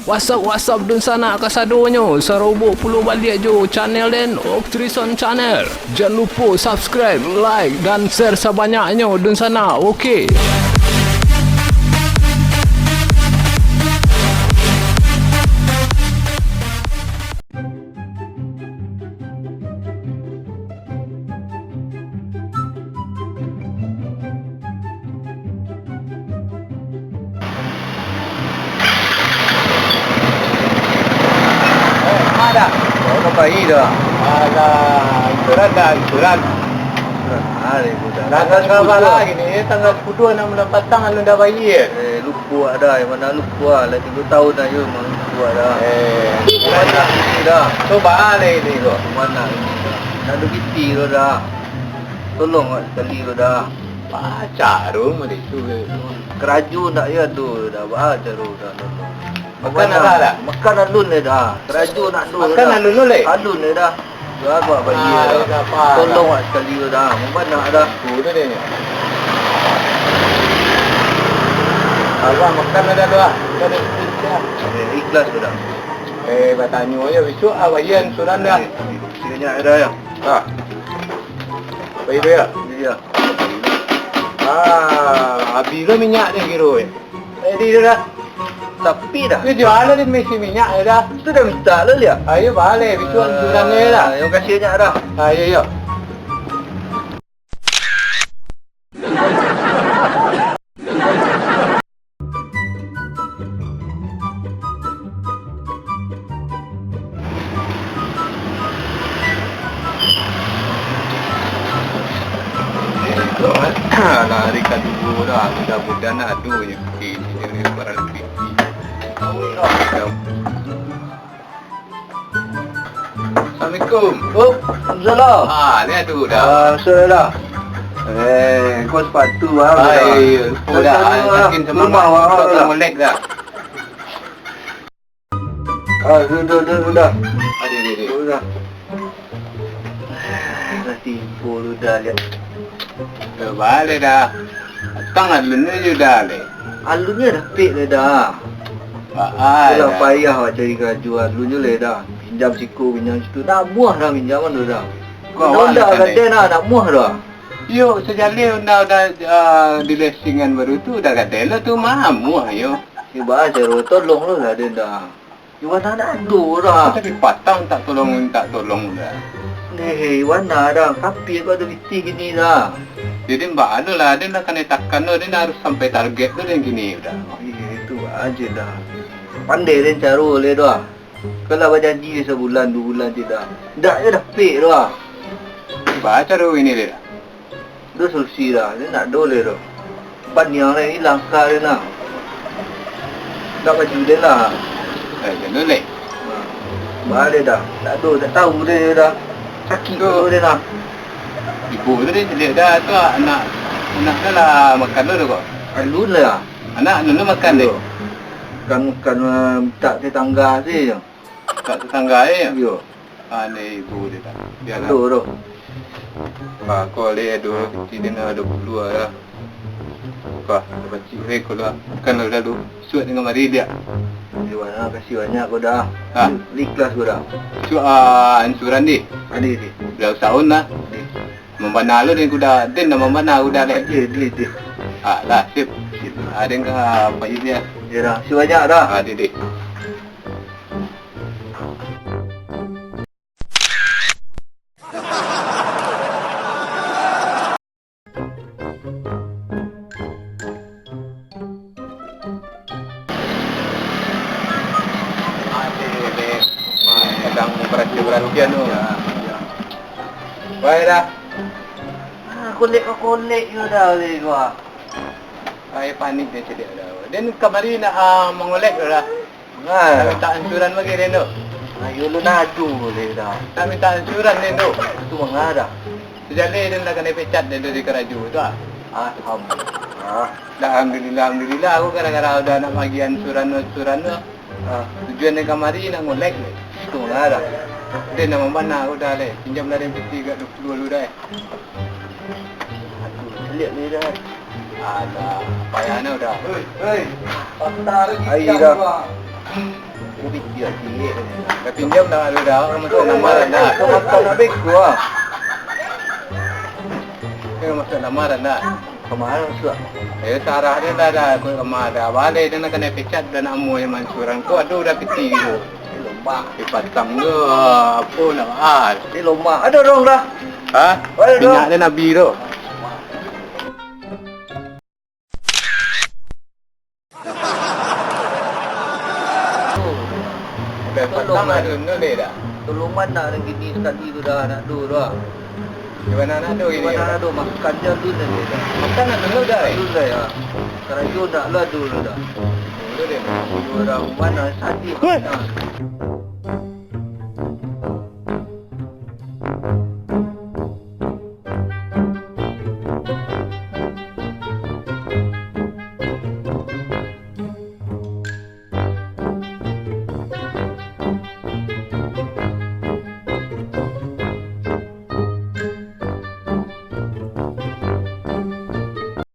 What's up dun sana kasadonyo. Sarobok pulau balik jo channel den Octrison Channel. Jangan lupa subscribe, like dan share sebanyaknya dun sana. Okey. Dah. Kau bayi dah. Alah, ituran. Hari budak. Tanggal berapa lagi ni? Tanggal 10 nak mendapatkan lu dah bayi. Lupa ada. Yang mana lupa lah 3 tahun dah je memang lupa dah. Mana ini dah. Coba alih ni kau. Mana ini dah. Nak ada biti tu dah. Tolong sekali tu dah. Baca rumah itu. Keraju nak ya tu dah. Baca tu dah. Makan ada dah. Makan alun le dah. Keraju nak tu. Makan alun le. Alun le dah. Gua buat bayi dah. Tolong sekali tu dah. Mana dah. Tu dia ni. Abang makan ada dah. Ada ikhlas tu dah. Bertanya je besok bayian suran dah. Banyak ada ya. Ha. Bayi dia. Ya. Habis dah minyak dia kira. Ready dah. Tapi dah. Dia jual dia mesti minyak dah. Itu dah minta lah dia. Ayo balik besok suran dia dah. Yang kasih banyak dah. Ayo. Lari kedua dah, mudah-mudahan nak ada je ini barang lebih. Assalamualaikum. Oh, Alhamdulillah. Ni ada dah. Sudah dah. Kau sepatu lah. Dah. Makin semangat. Kau melek dah. Sudah. Ada. Sudah. Dah tipu lu dah lihat. Balik dah. Tangan lu ni je dah le. Alunnya dah pek le dah. Kalau payah awak cari keraju alunnya le dah. Pinjam siku, pinjam situ. Dah muah dah pinjaman tu dah. Kau dah kata nak muah dah. Yo, sejali dah di lesingan baru tu dah kata lah tu mamu ayo. Iba aja tolong lu lah dia dah. Iwan tak ada dah. Tapi patang tak tolong dah. Iwan dah. Kapi kau ada biti gini dah. Jadi mbak anu lah, dia nak kena takkan tu, dia harus sampai target tu yang gini dah. Itu aja dah. Pandai dia cara le dah. Kalau berjanji sebulan 2 bulan tidak. Dah je dah pek dah. Baca tu ini dia. Itu solusi dah. Dia nak dole dah. Ban yang lain ni langkah dia nak. Tak baju dia lah. Jangan lek. Balik dah. Tak tahu dia dah. Sakit tu dia nak. Ibu tu dia sedia dah tu anak dah lah makan tu kok. Alun lah. Anak lu makan dia. Bukan minta tetangga je. Tak tetangga ya. Yo. Ni ibu dia dah. Dia lah. Tu. Kau le tu kecil dia nak 20 lah. Kau dapat cik kau lah. Kan lu dah lu suat dengan mari dia. Iwan kasih banyak kau dah. Ikhlas kau dah. Ansuran ni. Ada ni. Dah tahun lah. Membana lu ni kuda, din na membana kuda le. Dia. Lah sip. Ada enggak apa dia? Ya dah, si banyak dah. Dia. Kadang perhatian tu. Baik dah. Kolek je dah le gua. Saya panik dia cedik dah. Dan kemarin nak mengolek dah. Tak minta ansuran bagi dia tu. Ayo lu nadu boleh dah. Tak minta ansuran dia tu. Tu mengarah. Sejali dia nak kena pecat dia dari keraju tu ah. Alhamdulillah aku gara-gara udah nak bagi ansuran tu. Tujuan dia kemarin nak ngolek ni. Tu mengarah. Dia nak mana aku dah le. Pinjam dari PT kat 20 lu dah. Lihat ni dah. Ada payahnya udah. Hei. Pasar lagi. Air dah. Aku pikir sikit. Dah pinjam dah ada dah. Masuk lamaran dah. Kau makan habis gua. Kau masuk lamaran dah. Kemarin sudah. Sarah dia dah aku kemarin. Balik dia nak kena pecat dan amu yang mansuran. Kau aduh dah peti gitu. Lomba. Pasang ke apa nak hal. Ni lomba. Ada orang dah. Ha? Ada Minyak dia Nabi tu. Pasang ada ni dah. Tolong mana nak gini sekali tu dah nak do dah. Di mana nak do ini? Mana nak do makan je tu dah. Makan nak dulu dah. Tu dah ya. Sekarang tu dah lah dulu dah. Dulu dia. Dulu dah mana sadi.